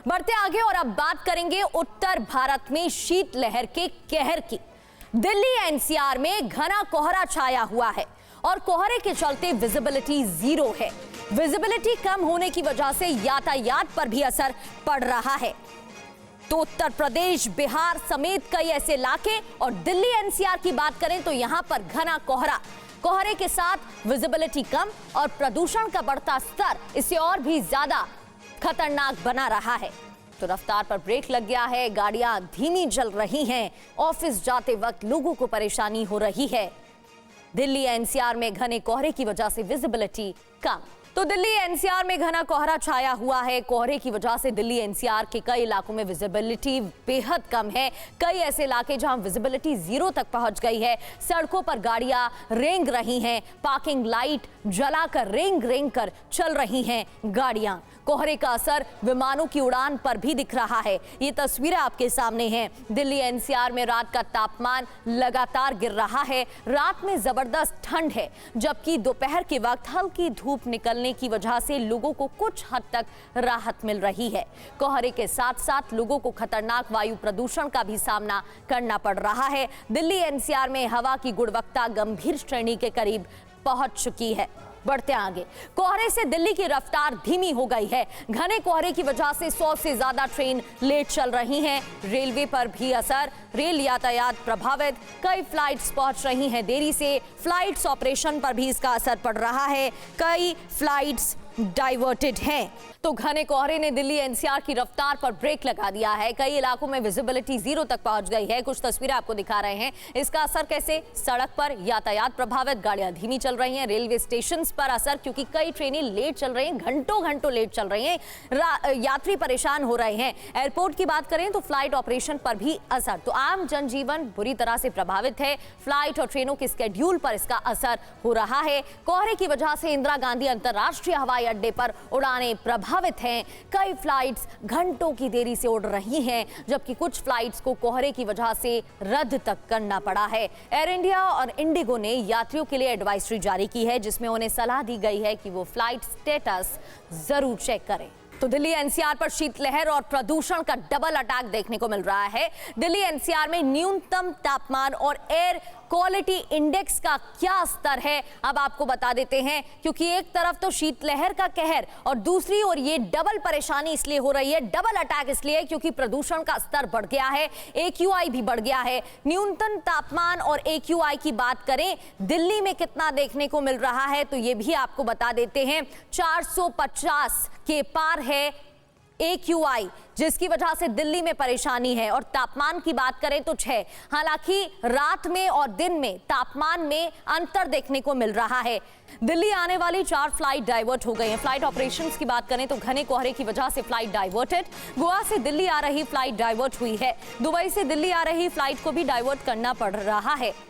बढ़ते आगे और अब बात करेंगे उत्तर भारत में शीतलहर के कहर की। दिल्ली एनसीआर में घना कोहरा छाया हुआ है और कोहरे के चलते विजिबिलिटी जीरो है। विजिबिलिटी कम होने की वजह से यातायात पर भी असर पड़ रहा है। तो उत्तर प्रदेश, बिहार समेत कई ऐसे इलाके और दिल्ली एनसीआर की बात करें तो यहां पर घना कोहरे के साथ विजिबिलिटी कम और प्रदूषण का बढ़ता स्तर इसे और भी ज्यादा खतरनाक बना रहा है। तो रफ्तार पर ब्रेक लग गया है, गाड़ियां धीमी चल रही हैं, ऑफिस जाते वक्त लोगों को परेशानी हो रही है। दिल्ली एनसीआर में घने कोहरे की वजह से विजिबिलिटी कम। तो दिल्ली एनसीआर में घना कोहरा छाया हुआ है। कोहरे की वजह से दिल्ली एनसीआर के कई इलाकों में विजिबिलिटी बेहद कम है। कई ऐसे इलाके जहां विजिबिलिटी जीरो तक पहुंच गई है। सड़कों पर गाड़ियां रेंग रही हैं, पार्किंग लाइट जलाकर रेंग कर चल रही हैं गाड़ियां। कोहरे का असर विमानों की उड़ान पर भी दिख रहा है। ये तस्वीरें आपके सामने हैं। दिल्ली एनसीआर में रात का तापमान लगातार गिर रहा है। रात में जबरदस्त ठंड है, जबकि दोपहर के वक्त हल्की धूप निकलने की वजह से लोगों को कुछ हद तक राहत मिल रही है। कोहरे के साथ साथ लोगों को खतरनाक वायु प्रदूषण का भी सामना करना पड़ रहा है। दिल्ली एनसीआर में हवा की गुणवत्ता गंभीर श्रेणी के करीब पहुंच चुकी है। बढ़ते आगे, कोहरे से दिल्ली की रफ्तार धीमी हो गई है। घने कोहरे की वजह से 100 से ज्यादा ट्रेन लेट चल रही हैं। रेलवे पर भी असर, रेल यातायात प्रभावित, कई फ्लाइट्स पहुंच रही हैं देरी से। फ्लाइट्स ऑपरेशन पर भी इसका असर पड़ रहा है, कई फ्लाइट्स डाइवर्टेड हैं। तो घने कोहरे ने दिल्ली एनसीआर की रफ्तार पर ब्रेक लगा दिया है। कई इलाकों में विजिबिलिटी जीरो तक पहुंच गई है। कुछ तस्वीरें आपको दिखा रहे हैं। इसका असर कैसे? सड़क पर यातायात प्रभावित, गाड़ियां धीमी चल रही हैं। रेलवे स्टेशन पर असर, क्योंकि कई ट्रेनें लेट चल रही हैं, घंटों लेट चल रही हैं। यात्री परेशान हो रहे हैं। एयरपोर्ट की बात करें तो फ्लाइट ऑपरेशन पर भी असर। तो आम जनजीवन बुरी तरह से प्रभावित है। फ्लाइट और ट्रेनों के स्केड्यूल पर इसका असर हो रहा है। कोहरे की वजह से इंदिरा गांधी अंतर्राष्ट्रीय हवाई अड्डे पर उड़ानें प्रभावित हैं। कई फ्लाइट्स घंटों की देरी से उड़ रही हैं, जबकि कुछ फ्लाइट्स को कोहरे की वजह से रद्द तक करना पड़ा है। एयर इंडिया और इंडिगो ने यात्रियों के लिए एडवाइजरी जारी की है, जिसमें उन्हें सलाह दी गई है कि वो फ्लाइट स्टेटस जरूर चेक करें। तो दिल्ली एनसीआर पर शीतलहर और प्रदूषण का डबल अटैक देखने को मिल रहा है। दिल्ली एनसीआर में न्यूनतम तापमान और एयर क्वालिटी इंडेक्स का क्या स्तर है, अब आपको बता देते हैं। क्योंकि एक तरफ तो शीतलहर का कहर और दूसरी ओर ये डबल परेशानी इसलिए हो रही है, डबल अटैक इसलिए क्योंकि प्रदूषण का स्तर बढ़ गया है, AQI भी बढ़ गया है। न्यूनतम तापमान और AQI की बात करें, दिल्ली में कितना देखने को मिल रहा है तो ये भी आपको बता देते हैं। 450 के पार है AQI, जिसकी वजह से दिल्ली में परेशानी है। और तापमान की बात करें तो 6। हालांकि रात में और दिन में तापमान में अंतर देखने को मिल रहा है। दिल्ली आने वाली 4 फ्लाइट डाइवर्ट हो गई हैं। फ्लाइट ऑपरेशंस की बात करें तो घने कोहरे की वजह से फ्लाइट डाइवर्टेड। गोवा से दिल्ली आ रही फ्लाइट डाइवर्ट हुई है। दुबई से दिल्ली आ रही फ्लाइट को भी डाइवर्ट करना पड़ रहा है।